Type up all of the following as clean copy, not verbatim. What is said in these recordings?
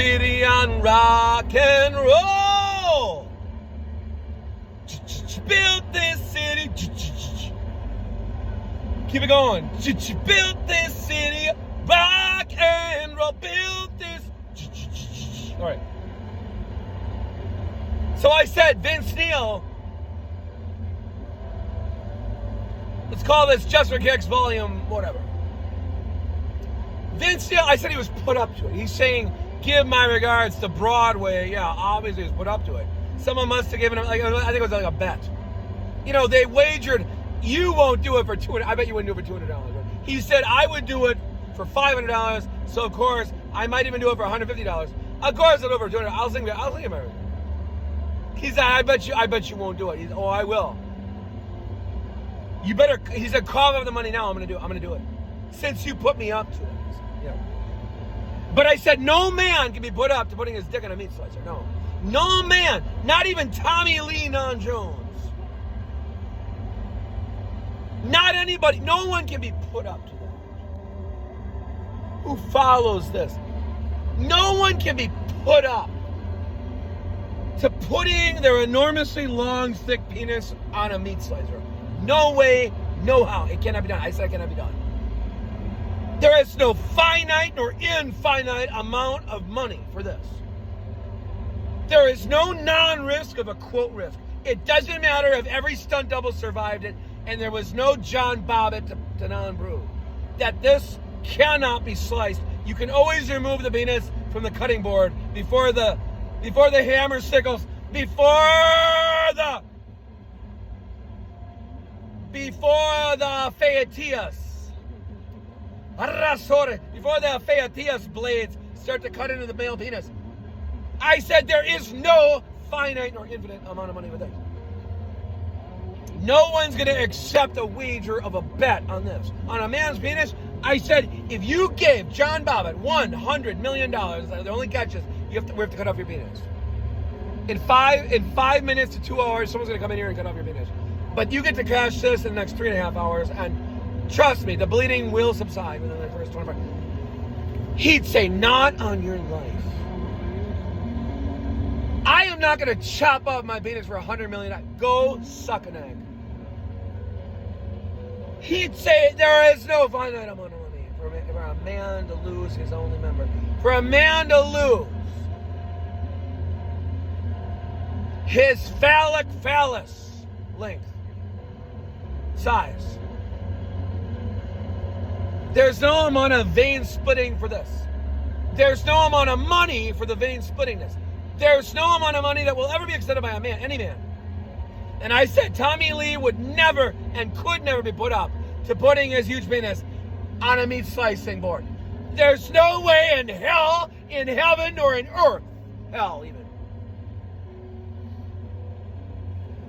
city on rock and roll. Built this city. Keep it going. Built this city, rock and roll. Built this. All right. So I said, Vince Neil. Let's call this Just for Kicks volume, whatever. Vince Neil, I said he was put up to it. He's saying, give my regards to Broadway. Yeah, obviously he was put up to it. Someone must have given him, I think it was like a bet. You know, they wagered, you won't do it for $200. I bet you wouldn't do it for $200. Right? He said, I would do it for $500. So, of course, I might even do it for $150. Of course, I'll do it for $200. I'll sing about it. He said, I bet you won't do it. He said, I will. You better, he said, call up the money now. I'm going to do it. Since you put me up to it. Yeah. But I said, no man can be put up to putting his dick in a meat slicer. No. No man. Not even Tommy Lee Non-Jones. Not anybody. No one can be put up to that. Who follows this? No one can be put up to putting their enormously long, thick penis on a meat slicer. No way, no how. It cannot be done. I said it cannot be done. There is no finite nor infinite amount of money for this. There is no non-risk of a quote risk. It doesn't matter if every stunt double survived it and there was no John Bobbitt to non-brew. That this cannot be sliced. You can always remove the penis from the cutting board before the hammer sickles, before the Phaeatius. Before the Phaeatius blades start to cut into the male penis. I said there is no finite nor infinite amount of money with this. No one's going to accept a wager of a bet on this. On a man's penis, I said, if you gave John Bobbitt $100 million, the only catch is we have to cut off your penis. In 5 minutes to 2 hours, someone's going to come in here and cut off your penis. But you get to cash this in the next 3.5 hours, and trust me, the bleeding will subside within the first 24 hours. He'd say, not on your life. I am not going to chop up my penis for $100 million. Go suck an egg. He'd say there is no finite amount of money for a man to lose his only member. For a man to lose his phallic phallus length, size. There's no amount of vein splitting for this. There's no amount of money for the vein splitting this. There's no amount of money that will ever be accepted by a man, any man. And I said Tommy Lee would never and could never be put up to putting his huge penis on a meat slicing board. There's no way in hell, in heaven, or in earth. Hell, even.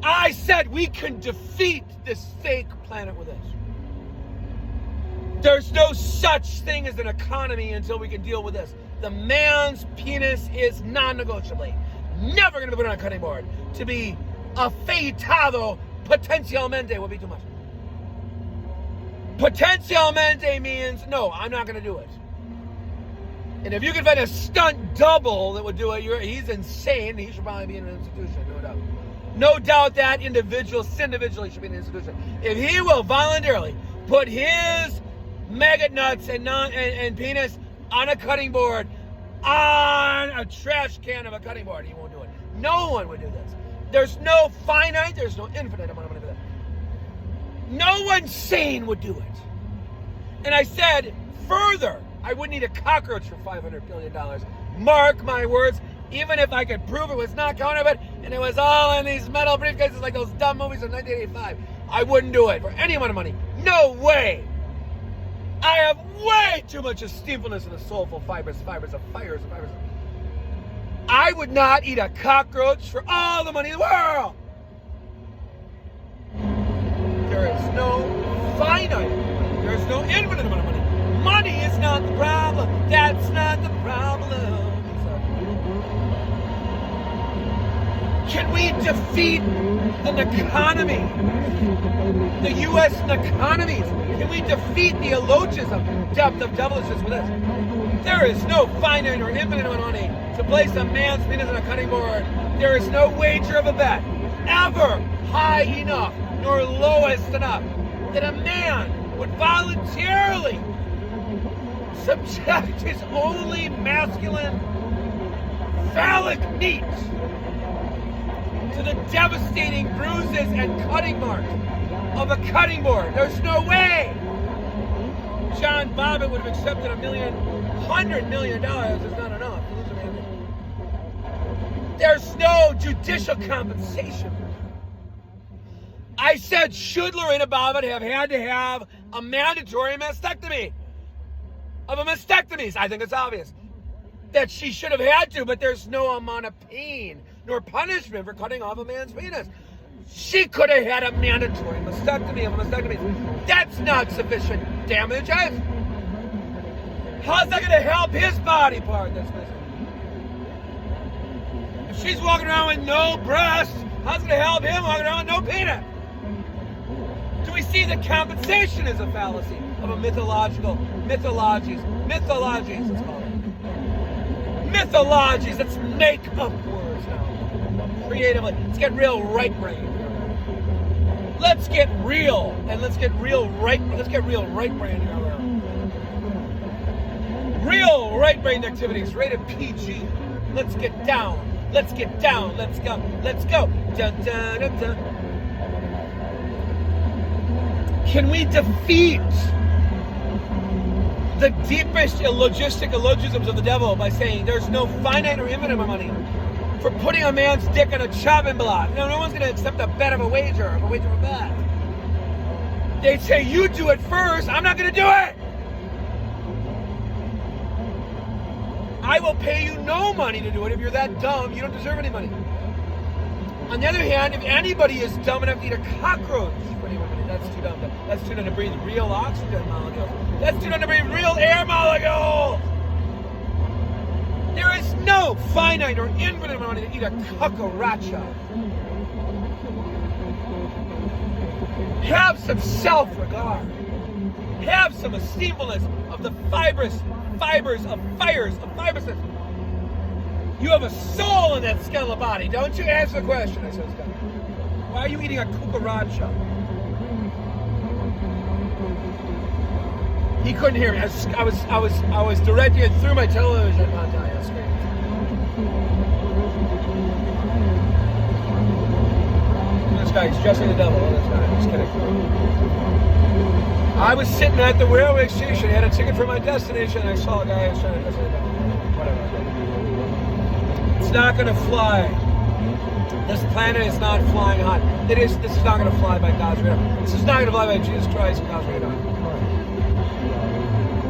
I said we can defeat this fake planet with this. There's no such thing as an economy until we can deal with this. The man's penis is non-negotiably never going to be put on a cutting board. To be a feitado potentialmente would be too much. Potentialmente means, no, I'm not going to do it. And if you can find a stunt double that would do it, he's insane. He should probably be in an institution, no doubt. No doubt that individual should be in an institution. If he will voluntarily put his maggot nuts and penis on a cutting board, on a trash can of a cutting board, he won't do it. No one would do this. There's no finite, there's no infinite amount of money for that. No one sane would do it. And I said, further, I wouldn't need a cockroach for $500 billion. Mark my words, even if I could prove it was not counterfeit and it was all in these metal briefcases like those dumb movies of 1985, I wouldn't do it for any amount of money. No way. I have way too much esteemfulness in the soulful fibers. I would not eat a cockroach for all the money in the world. There is no finite money. There is no infinite amount of money. Money is not the problem. That's not the problem. Can we defeat the economy, the U.S. economies? Can we defeat the illogism, depth of devilishness with this? There is no finite or infinite amount of money to place a man's penis on a cutting board. There is no wager of a bet ever high enough nor lowest enough that a man would voluntarily subject his only masculine phallic meat to the devastating bruises and cutting marks of a cutting board. There's no way John Bobbitt would have accepted $100 million is not enough. There's no judicial compensation. I said, should Lorena Bobbitt have had to have a mandatory mastectomy? Of a mastectomies, I think it's obvious that she should have had to, but there's no amount of pain nor punishment for cutting off a man's penis. She could have had a mandatory mastectomy of a mastectomy. That's not sufficient damages. How's that going to help his body part that's missing? If she's walking around with no breasts, how's it going to help him walking around with no penis? Do we see that compensation is a fallacy of a mythologies, it's called. Mythologies, let's make up words now. Creatively. Let's get real right brain. Let's get real. And let's get real right brain here. Real right brain activities, rated PG. Let's get down. Let's get down. Let's go. Let's go. Dun, dun, dun, dun. Can we defeat the deepest logistic illogisms of the devil by saying there's no finite or infinite money for putting a man's dick on a chopping block? No one's going to accept a bet of a wager, of a bet. They'd say, you do it first, I'm not going to do it. I will pay you no money to do it. If you're that dumb, you don't deserve any money. On the other hand, if anybody is dumb enough to eat a cockroach, that's too dumb. That's too dumb to breathe real oxygen molecules. That's too dumb to breathe real air molecules. There is no finite or infinite amount to eat a cucaracha. Have some self-regard. Have some esteemfulness of the fibers of fibrousness. You have a soul in that skeletal body, don't you? Answer the question, I said. Why are you eating a cucaracha? He couldn't hear me. I was directing it through my television pantalla screen. This guy, he's dressing the devil. Oh, this guy. I'm just kidding. I was sitting at the railway station, had a ticket for my destination, and I saw a guy who was trying to dress the devil. Whatever. It's not going to fly. This planet is not flying hot. This is not going to fly by God's radar. This is not going to fly by Jesus Christ and God's radar.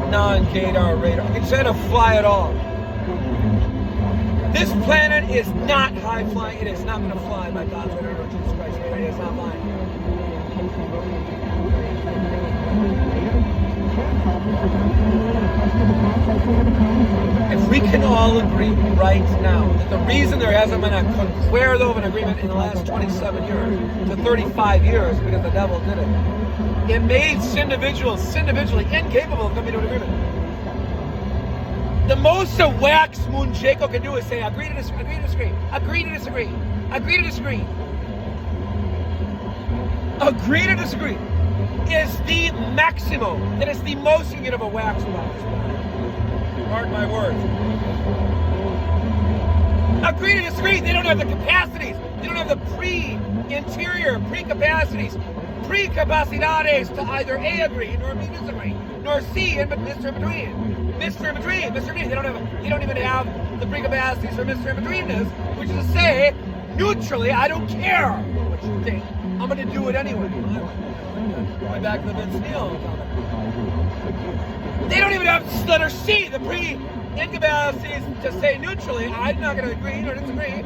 Non-gaydar radar. It's not going to fly at all. This planet is not high flying. It is not going to fly by God's radar or Jesus Christ's radar. It is not flying. If we can all agree right now that the reason there hasn't been a concuerdo of an agreement in the last 27 years to 35 years is because the devil did it. It made individually incapable of coming to an agreement. The most a wax moon Jacob can do is say, agree to disagree, agree to disagree, agree to disagree, agree to disagree. Agree to disagree is the maximum, that is the most you can get of a wax box. Mark my words. Agree to disagree. They don't have the capacities. They don't have the pre-capacities, pre-capacidades to either A, agree, nor B, disagree, nor C, and Mr. in between. Mr. in between. They don't even have the pre-capacities for Mr. in betweenness, which is to say, neutrally, I don't care what you think. I'm going to do it anyway. Going back to the Vince Neil comment. They don't even have letter C, the pre-incapacities to say neutrally, I'm not going to agree nor disagree.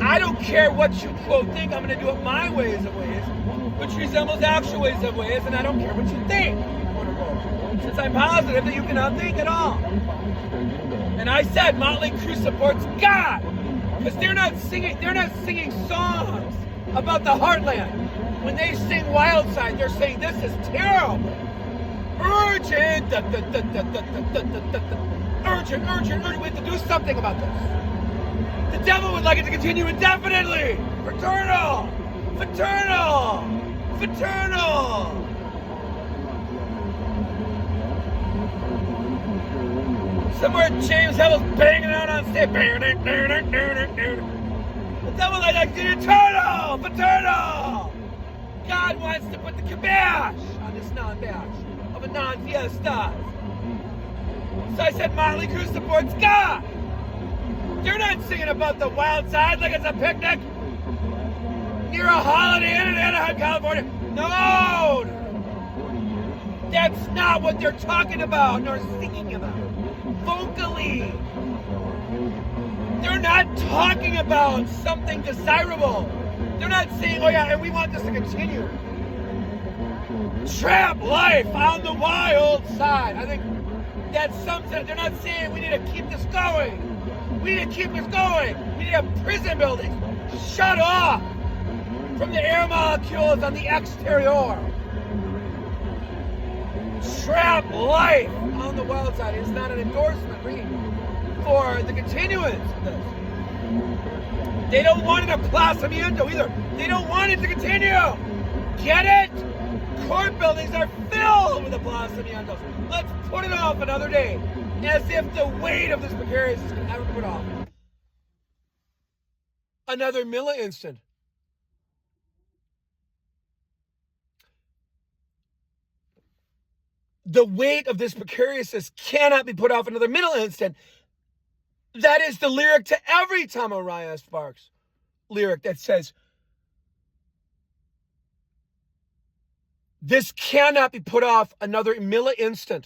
I don't care what you quote think, I'm going to do it my ways of ways, which resembles actual ways of ways, and I don't care what you think, quote unquote, since I'm positive that you cannot think at all. And I said Motley Crue supports God. Because they're not singing songs about the heartland. When they sing Wild Side, they're saying this is terrible. Urgent, urgent, we have to do something about this. The devil would like it to continue indefinitely. Fraternal. Somewhere James Hetfield's banging out on stage. The devil like the eternal, fraternal. God wants to put the kibosh on this non-bash of a non-fiesta. So I said Motley Crue supports God. They're not singing about the Wild Side like it's a picnic near a Holiday Inn in Anaheim, California. No! That's not what they're talking about nor singing about. Vocally. They're not talking about something desirable. They're not saying, oh yeah, and we want this to continue. Trap life on the wild side. I think that's something. They're not saying we need to keep this going. We need to keep this going. We need to have prison buildings shut off from the air molecules on the exterior. Trap life on the wild side. It's not an endorsement for the continuance of this. They don't want it to plasamiento either. They don't want it to continue. Get it? Court buildings are filled with the plasamientos. Let's put it off another day. As if the weight of this precariousness can ever put off. Another Miller instant. The weight of this precariousness cannot be put off another middle instant. That is the lyric to every Tom Araya Sparks lyric that says, this cannot be put off another millisecond.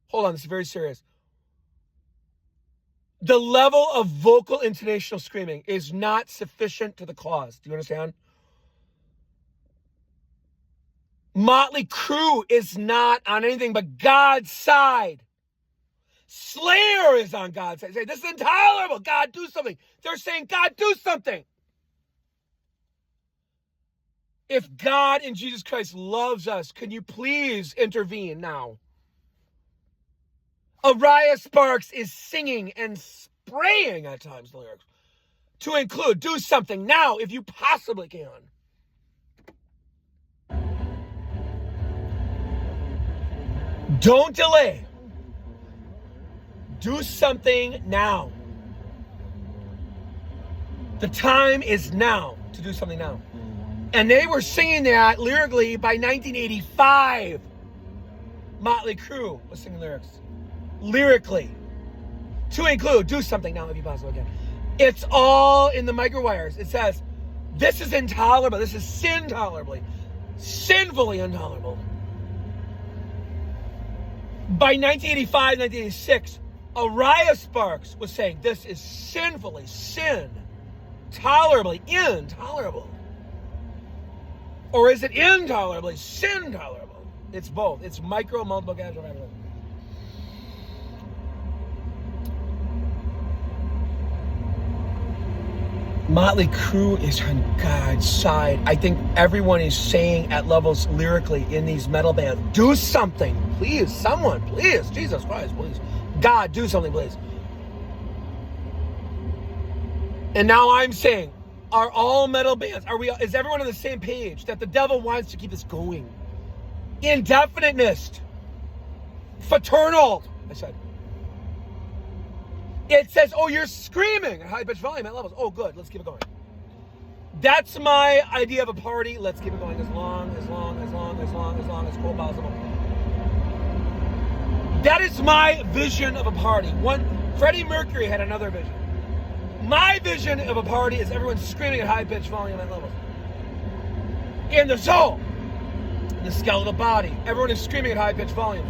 Hold on, this is very serious. The level of vocal intonational screaming is not sufficient to the cause. Do you understand? Motley Crue is not on anything but God's side. Slayer is on God's side. They say, this is intolerable. God, do something. They're saying, God, do something. If God in Jesus Christ loves us, can you please intervene now? Araya Sparks is singing and spraying at times the lyrics to include, do something now if you possibly can. Don't delay. Do something now. The time is now to do something now. And they were singing that lyrically by 1985. Motley Crue was singing lyrics. Lyrically. To include, do something now if you possibly can. It's all in the microwires. It says, this is intolerable. This is sin-tolerably. Sinfully intolerable. By 1985, 1986, Araya Sparks was saying this is sinfully, tolerably intolerable. Or is it intolerably sin tolerable? It's both. It's micro, multiple, casual, everything. Motley Crue is on God's side. I think everyone is saying at levels lyrically in these metal bands, do something, please, someone, please, Jesus Christ, please. God, do something, please. And now I'm saying, are all metal bands, is everyone on the same page that the devil wants to keep this going? Indefiniteness. Fraternal, I said. It says, oh, you're screaming at high pitch volume at levels. Oh, good, let's keep it going. That's my idea of a party. Let's keep it going as long as cool possible. That is my vision of a party. Freddie Mercury had another vision. My vision of a party is everyone screaming at high pitch volume at levels. In the soul, in the skeletal body, everyone is screaming at high pitch volume.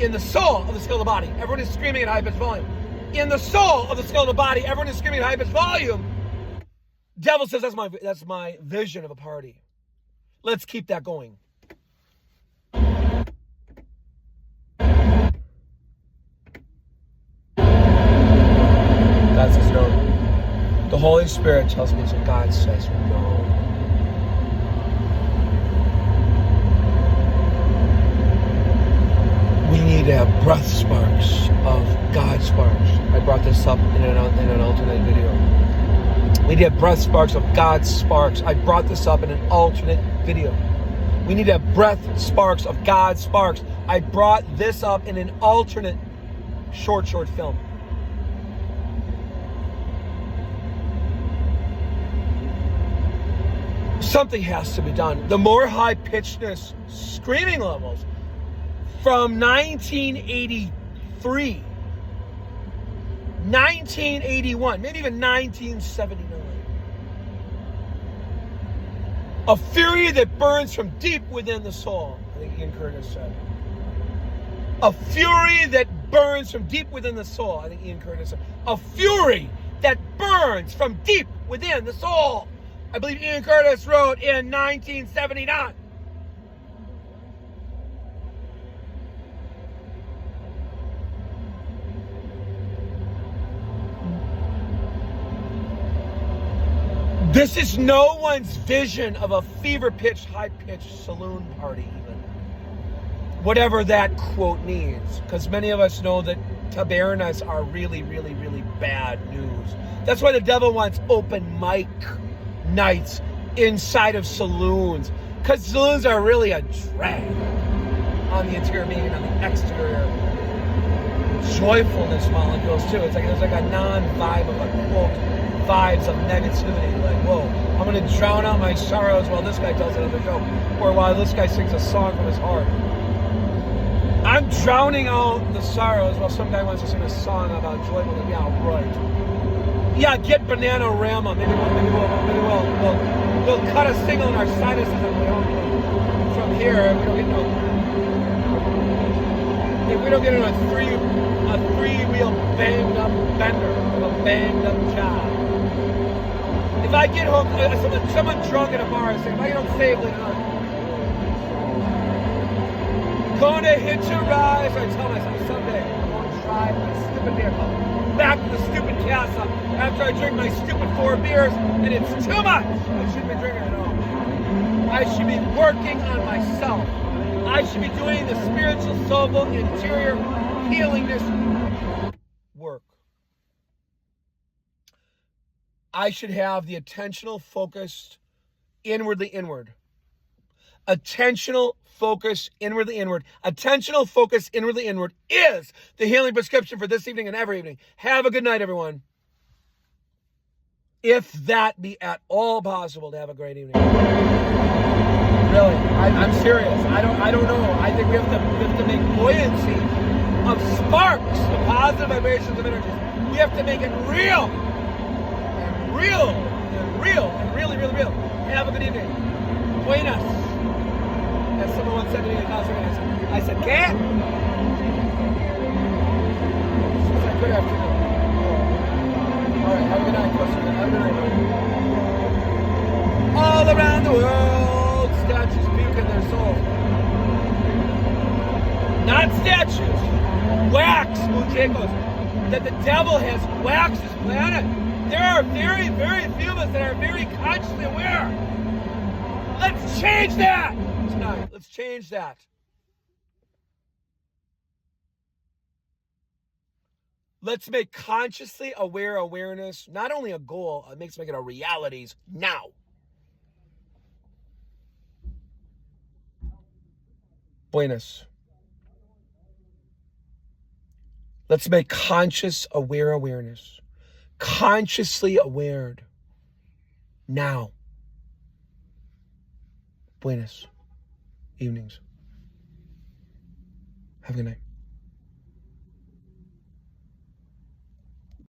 In the soul of the skeletal body, everyone is screaming at high pitch volume. In the soul of the skeletal body, everyone is screaming at high pitch volume. Devil says that's my vision of a party. Let's keep that going. That's his note. The Holy Spirit tells me, so God says no. We need to have breath sparks of God sparks. I brought this up in an alternate video. We need to have breath sparks of God sparks. I brought this up in an alternate video. We need to have breath sparks of God sparks. I brought this up in an alternate short film. Something has to be done. The more high-pitchedness screaming levels from 1983, 1981, maybe even 1979. A fury that burns from deep within the soul, I think Ian Curtis said. A fury that burns from deep within the soul, I think Ian Curtis said. A fury that burns from deep within the soul, I believe Ian Curtis wrote in 1979. This is no one's vision of a fever-pitched, high-pitched saloon party even. Whatever that quote means. Because many of us know that tabernas are really, really, really bad news. That's why the devil wants open mic nights inside of saloons. Because saloons are really a drag on the interior being and on the exterior. Joyfulness molecules too. It's like there's like a non-vibe of a quote. Vibes of negativity, like, whoa, I'm going to drown out my sorrows while this guy tells another joke, or while this guy sings a song from his heart. I'm drowning out the sorrows while some guy wants to sing a song about joyfulness. Yeah, right. Yeah, get Bananarama. Maybe we'll cut a signal in our sinuses and we don't from here. If we don't get in a three-wheel banged up bender of a banged up job. If I get home, someone drunk at a bar is saying, if I get home safely tonight, gonna hitch a ride. So I tell myself, someday I'm gonna drive my stupid vehicle back to the stupid casa after I drink my stupid 4 beers, and it's too much. I shouldn't be drinking at all. I should be working on myself. I should be doing the spiritual, soulful, interior healingness work. I should have the attentional, focused, inwardly inward. Attentional, focus, inwardly inward. Attentional, focus, inwardly inward is the healing prescription for this evening and every evening. Have a good night, everyone. If that be at all possible, to have a great evening. Really, I'm serious. I don't know. I think we have to make buoyancy of sparks, the positive vibrations of energy. We have to make it real. And real. And real. And really, really real. Have a good evening. Buenas. As someone once said to me in a concert, I said, ¿qué? She said, good afternoon. All right, have a good night, Costa. Have a good night, buddy. All around the world, statues puke in their soul. Not statues. Wax, muchachos. That the devil has waxed this planet. There are very, very few of us that are very consciously aware. Let's change that tonight. Let's change that. Let's make consciously aware awareness not only a goal, it makes make it a realities now. Buenas. Let's make conscious aware awareness. Consciously aware. Now. Buenas. Evenings. Have a good night.